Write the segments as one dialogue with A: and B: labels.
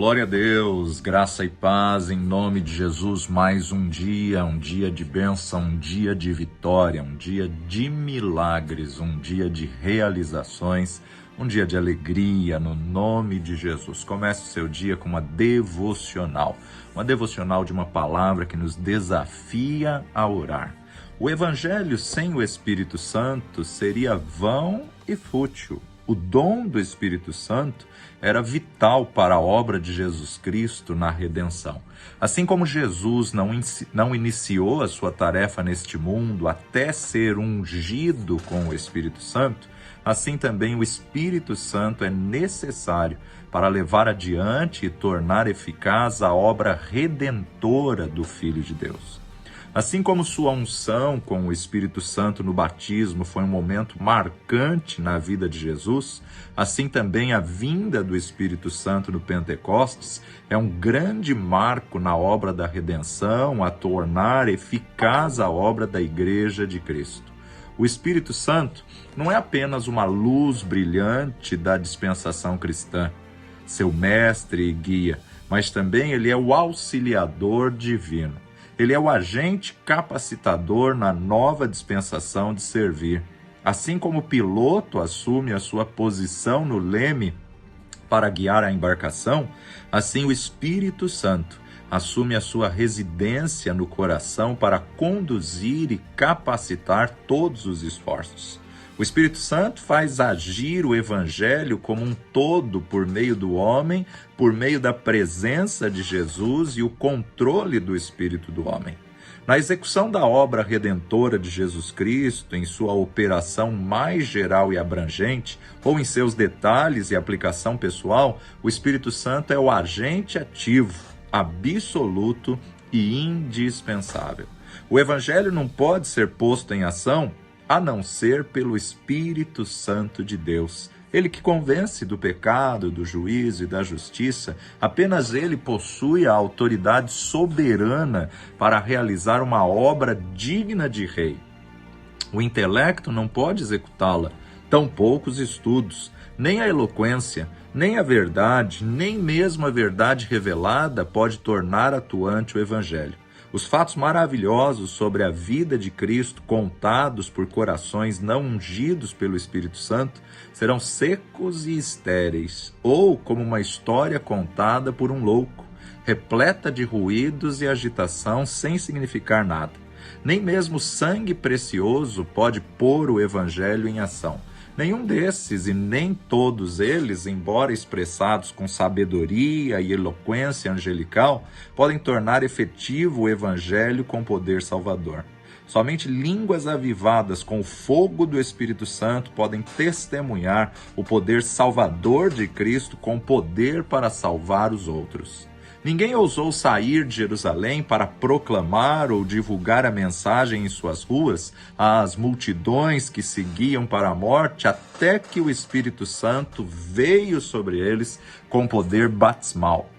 A: Glória a Deus, graça e paz em nome de Jesus. Mais um dia de bênção, um dia de vitória, um dia de milagres, um dia de realizações, um dia de alegria no nome de Jesus. Comece o seu dia com uma devocional de uma palavra que nos desafia a orar. O evangelho sem o Espírito Santo seria vão e fútil. O dom do Espírito Santo era vital para a obra de Jesus Cristo na redenção. Assim como Jesus não iniciou a sua tarefa neste mundo até ser ungido com o Espírito Santo, assim também o Espírito Santo é necessário para levar adiante e tornar eficaz a obra redentora do Filho de Deus. Assim como sua unção com o Espírito Santo no batismo foi um momento marcante na vida de Jesus, assim também a vinda do Espírito Santo no Pentecostes é um grande marco na obra da redenção, a tornar eficaz a obra da Igreja de Cristo. O Espírito Santo não é apenas uma luz brilhante da dispensação cristã, seu mestre e guia, mas também ele é o auxiliador divino. Ele é o agente capacitador na nova dispensação de servir. Assim como o piloto assume a sua posição no leme para guiar a embarcação, assim o Espírito Santo assume a sua residência no coração para conduzir e capacitar todos os esforços. O Espírito Santo faz agir o Evangelho como um todo por meio do homem, por meio da presença de Jesus e o controle do Espírito do homem. Na execução da obra redentora de Jesus Cristo, em sua operação mais geral e abrangente, ou em seus detalhes e aplicação pessoal, o Espírito Santo é o agente ativo, absoluto e indispensável. O Evangelho não pode ser posto em ação a não ser pelo Espírito Santo de Deus. Ele que convence do pecado, do juízo e da justiça, apenas ele possui a autoridade soberana para realizar uma obra digna de rei. O intelecto não pode executá-la, tampouco os estudos, nem a eloquência, nem a verdade, nem mesmo a verdade revelada pode tornar atuante o Evangelho. Os fatos maravilhosos sobre a vida de Cristo, contados por corações não ungidos pelo Espírito Santo, serão secos e estéreis, ou como uma história contada por um louco, repleta de ruídos e agitação sem significar nada. Nem mesmo sangue precioso pode pôr o Evangelho em ação. Nenhum desses e nem todos eles, embora expressados com sabedoria e eloquência angelical, podem tornar efetivo o Evangelho com poder salvador. Somente línguas avivadas com o fogo do Espírito Santo podem testemunhar o poder salvador de Cristo com poder para salvar os outros. Ninguém ousou sair de Jerusalém para proclamar ou divulgar a mensagem em suas ruas às multidões que seguiam para a morte, até que o Espírito Santo veio sobre eles com poder batismal.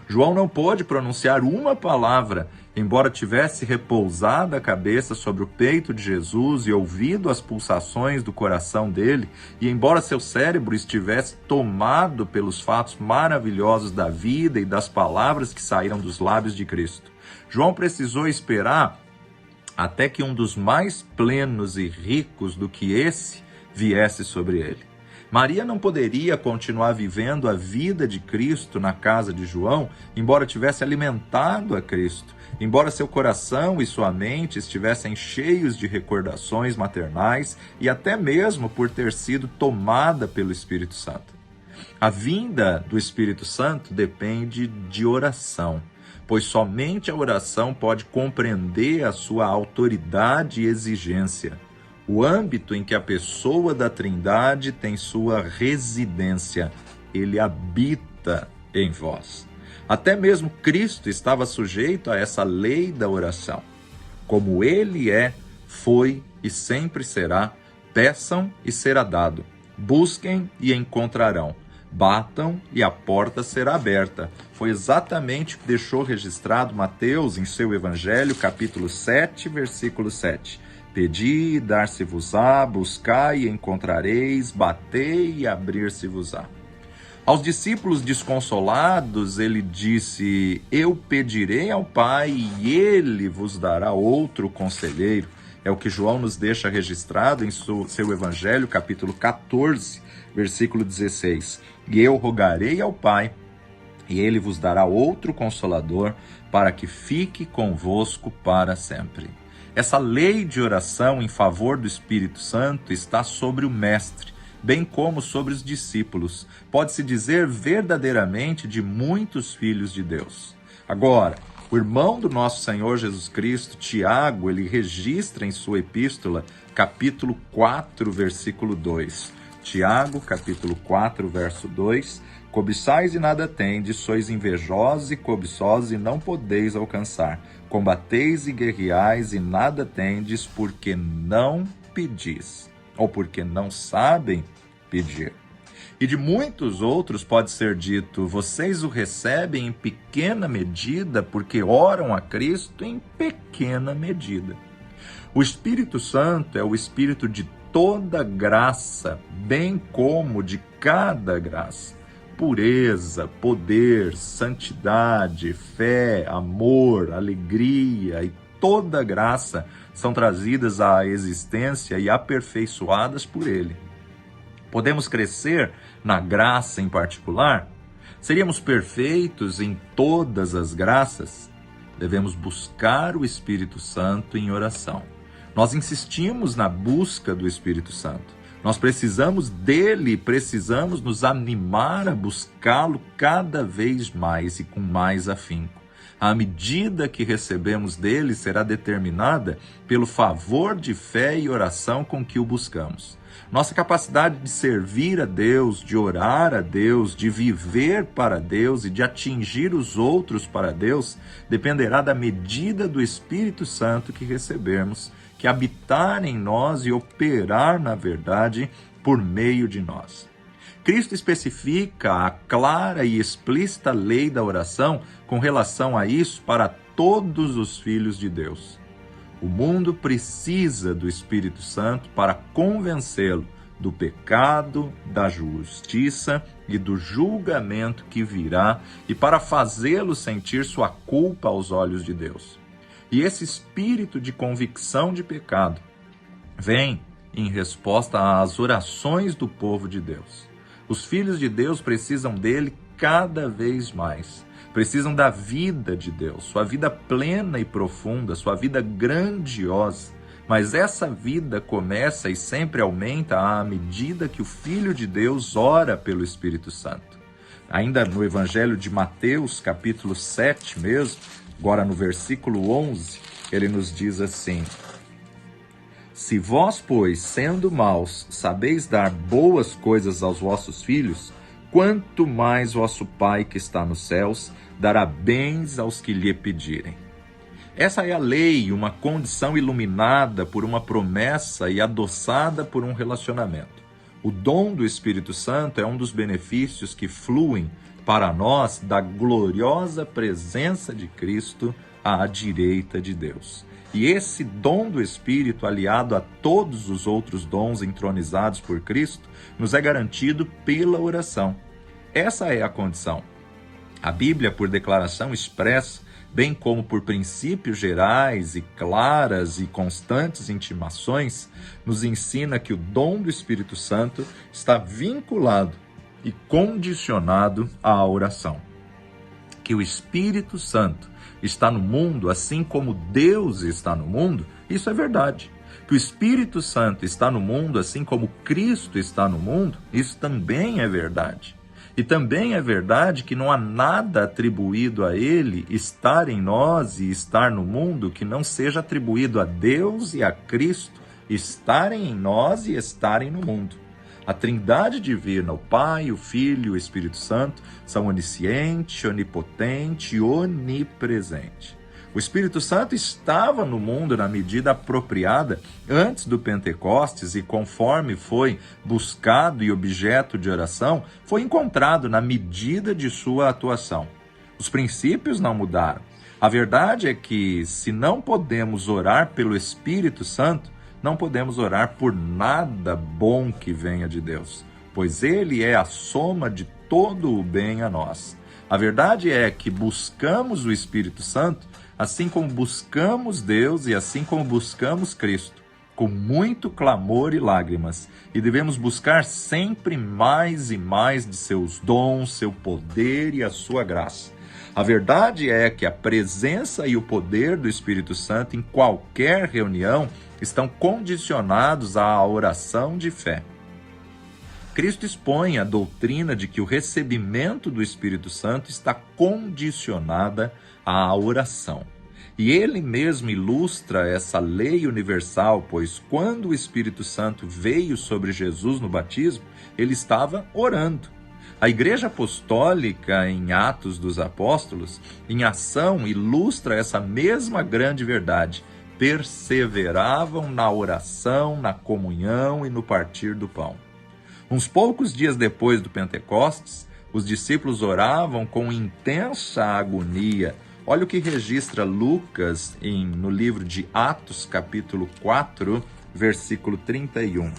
A: João não pôde pronunciar uma palavra, embora tivesse repousado a cabeça sobre o peito de Jesus e ouvido as pulsações do coração dele, e embora seu cérebro estivesse tomado pelos fatos maravilhosos da vida e das palavras que saíram dos lábios de Cristo. João precisou esperar até que um dos mais plenos e ricos do que esse viesse sobre ele. Maria não poderia continuar vivendo a vida de Cristo na casa de João, embora tivesse alimentado a Cristo, embora seu coração e sua mente estivessem cheios de recordações maternais e até mesmo por ter sido tomada pelo Espírito Santo. A vinda do Espírito Santo depende de oração, pois somente a oração pode compreender a sua autoridade e exigência. O âmbito em que a pessoa da Trindade tem sua residência, ele habita em vós. Até mesmo Cristo estava sujeito a essa lei da oração. Como ele é, foi e sempre será, peçam e será dado, busquem e encontrarão, batam e a porta será aberta. Foi exatamente o que deixou registrado Mateus em seu Evangelho, capítulo 7, versículo 7. Pedi e dar-se-vos-á, buscai e encontrareis, batei e abrir-se-vos-á. Aos discípulos desconsolados, ele disse: eu pedirei ao Pai e ele vos dará outro conselheiro. É o que João nos deixa registrado em seu Evangelho, capítulo 14, versículo 16. E eu rogarei ao Pai e ele vos dará outro consolador para que fique convosco para sempre. Essa lei de oração em favor do Espírito Santo está sobre o Mestre, bem como sobre os discípulos. Pode-se dizer verdadeiramente de muitos filhos de Deus. Agora, o irmão do nosso Senhor Jesus Cristo, Tiago, ele registra em sua epístola, capítulo 4, versículo 2. Tiago, capítulo 4, verso 2. Cobiçais e nada tendes, sois invejosos e cobiçosos e não podeis alcançar. Combateis e guerreais e nada tendes, porque não pedis, ou porque não sabem pedir. E de muitos outros pode ser dito: vocês o recebem em pequena medida, porque oram a Cristo em pequena medida. O Espírito Santo é o Espírito de toda graça, bem como de cada graça. Pureza, poder, santidade, fé, amor, alegria e toda graça são trazidas à existência e aperfeiçoadas por Ele. Podemos crescer na graça em particular? Seríamos perfeitos em todas as graças? Devemos buscar o Espírito Santo em oração. Nós insistimos na busca do Espírito Santo. Nós precisamos dele, precisamos nos animar a buscá-lo cada vez mais e com mais afinco. A medida que recebemos dele será determinada pelo favor de fé e oração com que o buscamos. Nossa capacidade de servir a Deus, de orar a Deus, de viver para Deus e de atingir os outros para Deus dependerá da medida do Espírito Santo que recebermos, que habitar em nós e operar na verdade por meio de nós. Cristo especifica a clara e explícita lei da oração com relação a isso para todos os filhos de Deus. O mundo precisa do Espírito Santo para convencê-lo do pecado, da justiça e do julgamento que virá e para fazê-lo sentir sua culpa aos olhos de Deus. E esse espírito de convicção de pecado vem em resposta às orações do povo de Deus. Os filhos de Deus precisam dele cada vez mais. Precisam da vida de Deus, sua vida plena e profunda, sua vida grandiosa. Mas essa vida começa e sempre aumenta à medida que o Filho de Deus ora pelo Espírito Santo. Ainda no Evangelho de Mateus, capítulo 7 mesmo, agora no versículo 11, ele nos diz assim: se vós, pois, sendo maus, sabeis dar boas coisas aos vossos filhos, quanto mais vosso Pai que está nos céus dará bens aos que lhe pedirem. Essa é a lei, uma condição iluminada por uma promessa e adoçada por um relacionamento. O dom do Espírito Santo é um dos benefícios que fluem para nós da gloriosa presença de Cristo à direita de Deus. E esse dom do Espírito, aliado a todos os outros dons entronizados por Cristo, nos é garantido pela oração. Essa é a condição. A Bíblia, por declaração expressa, bem como por princípios gerais e claras e constantes intimações, nos ensina que o dom do Espírito Santo está vinculado e condicionado à oração. Que o Espírito Santo está no mundo assim como Deus está no mundo, isso é verdade. Que o Espírito Santo está no mundo assim como Cristo está no mundo, isso também é verdade. E também é verdade que não há nada atribuído a ele estar em nós e estar no mundo que não seja atribuído a Deus e a Cristo estarem em nós e estarem no mundo. A Trindade divina, o Pai, o Filho e o Espírito Santo, são onisciente, onipotente e onipresente. O Espírito Santo estava no mundo na medida apropriada antes do Pentecostes e conforme foi buscado e objeto de oração, foi encontrado na medida de sua atuação. Os princípios não mudaram. A verdade é que, se não podemos orar pelo Espírito Santo, não podemos orar por nada bom que venha de Deus, pois ele é a soma de todo o bem a nós. A verdade é que buscamos o Espírito Santo, assim como buscamos Deus e assim como buscamos Cristo, com muito clamor e lágrimas, e devemos buscar sempre mais e mais de seus dons, seu poder e a sua graça. A verdade é que a presença e o poder do Espírito Santo em qualquer reunião estão condicionados à oração de fé. Cristo expõe a doutrina de que o recebimento do Espírito Santo está condicionada à oração. E ele mesmo ilustra essa lei universal, pois quando o Espírito Santo veio sobre Jesus no batismo, ele estava orando. A Igreja Apostólica, em Atos dos Apóstolos, em ação, ilustra essa mesma grande verdade. Perseveravam na oração, na comunhão e no partir do pão. Uns poucos dias depois do Pentecostes, os discípulos oravam com intensa agonia. Olha o que registra Lucas no livro de Atos, capítulo 4, versículo 31.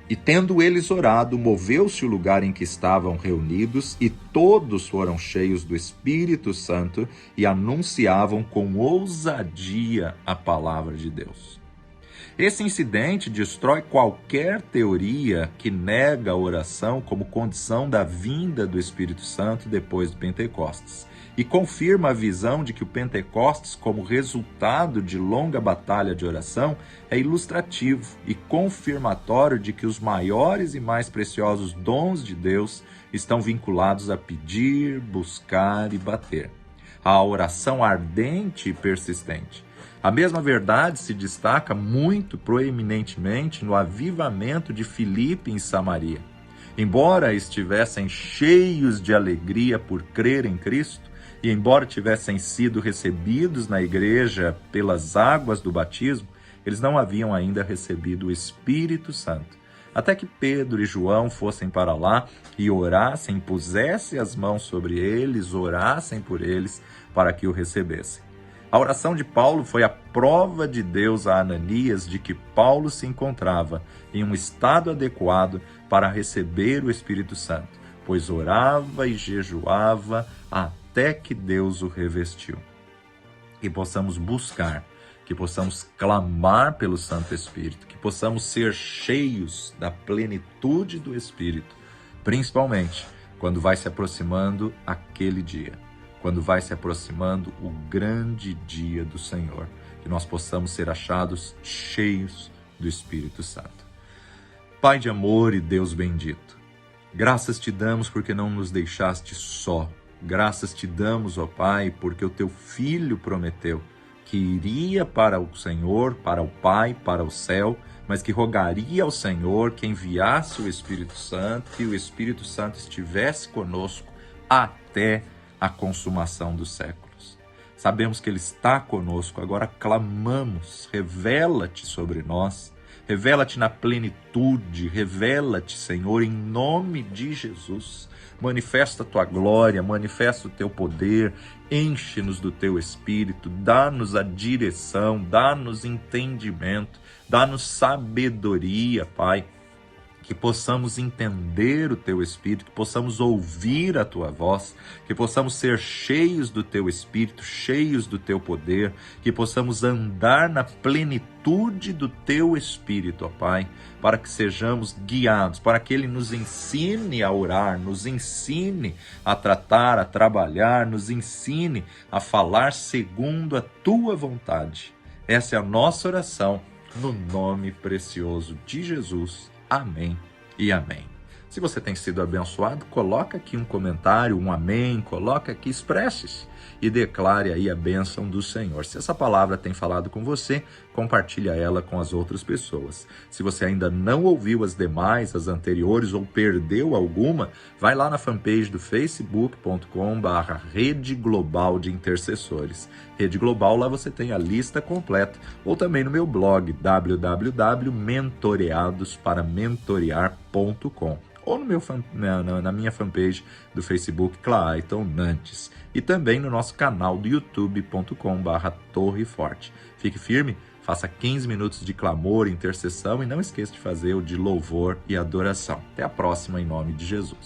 A: E tendo eles orado, moveu-se o lugar em que estavam reunidos, e todos foram cheios do Espírito Santo e anunciavam com ousadia a palavra de Deus. Esse incidente destrói qualquer teoria que nega a oração como condição da vinda do Espírito Santo depois do Pentecostes, e confirma a visão de que o Pentecostes, como resultado de longa batalha de oração, é ilustrativo e confirmatório de que os maiores e mais preciosos dons de Deus estão vinculados a pedir, buscar e bater. A oração ardente e persistente. A mesma verdade se destaca muito proeminentemente no avivamento de Filipe em Samaria. Embora estivessem cheios de alegria por crer em Cristo, e embora tivessem sido recebidos na igreja pelas águas do batismo, eles não haviam ainda recebido o Espírito Santo. Até que Pedro e João fossem para lá e orassem, pusessem as mãos sobre eles, orassem por eles para que o recebessem. A oração de Paulo foi a prova de Deus a Ananias de que Paulo se encontrava em um estado adequado para receber o Espírito Santo, pois orava e jejuava até que Deus o revestiu. Que possamos buscar, que possamos clamar pelo Santo Espírito, que possamos ser cheios da plenitude do Espírito, principalmente quando vai se aproximando aquele dia. Quando vai se aproximando o grande dia do Senhor, que nós possamos ser achados cheios do Espírito Santo. Pai de amor e Deus bendito, graças te damos porque não nos deixaste só. Graças te damos, ó Pai, porque o teu Filho prometeu que iria para o Senhor, para o Pai, para o céu, mas que rogaria ao Senhor que enviasse o Espírito Santo, que o Espírito Santo estivesse conosco até a consumação dos séculos. Sabemos que Ele está conosco, agora clamamos, revela-te sobre nós, revela-te na plenitude, revela-te, Senhor, em nome de Jesus. Manifesta a tua glória, manifesta o teu poder, enche-nos do teu Espírito, dá-nos a direção, dá-nos entendimento, dá-nos sabedoria, Pai, que possamos entender o teu Espírito, que possamos ouvir a tua voz, que possamos ser cheios do teu Espírito, cheios do teu poder, que possamos andar na plenitude do teu Espírito, ó Pai, para que sejamos guiados, para que Ele nos ensine a orar, nos ensine a tratar, a trabalhar, nos ensine a falar segundo a tua vontade. Essa é a nossa oração, no nome precioso de Jesus. Amém e amém. Se você tem sido abençoado, coloca aqui um comentário, um amém, coloca aqui, expresse-se e declare aí a bênção do Senhor. Se essa palavra tem falado com você, compartilha ela com as outras pessoas. Se você ainda não ouviu as demais, as anteriores, ou perdeu alguma, vai lá na fanpage do facebook.com/Rede Global de Intercessores. Rede Global, lá você tem a lista completa. Ou também no meu blog, www.mentoreadospara-mentorear.com. Ou na minha fanpage do Facebook, Clayton Nantes. E também no nosso canal do youtube.com/Torre Forte. Fique firme, faça 15 minutos de clamor, intercessão e não esqueça de fazer o de louvor e adoração. Até a próxima, em nome de Jesus.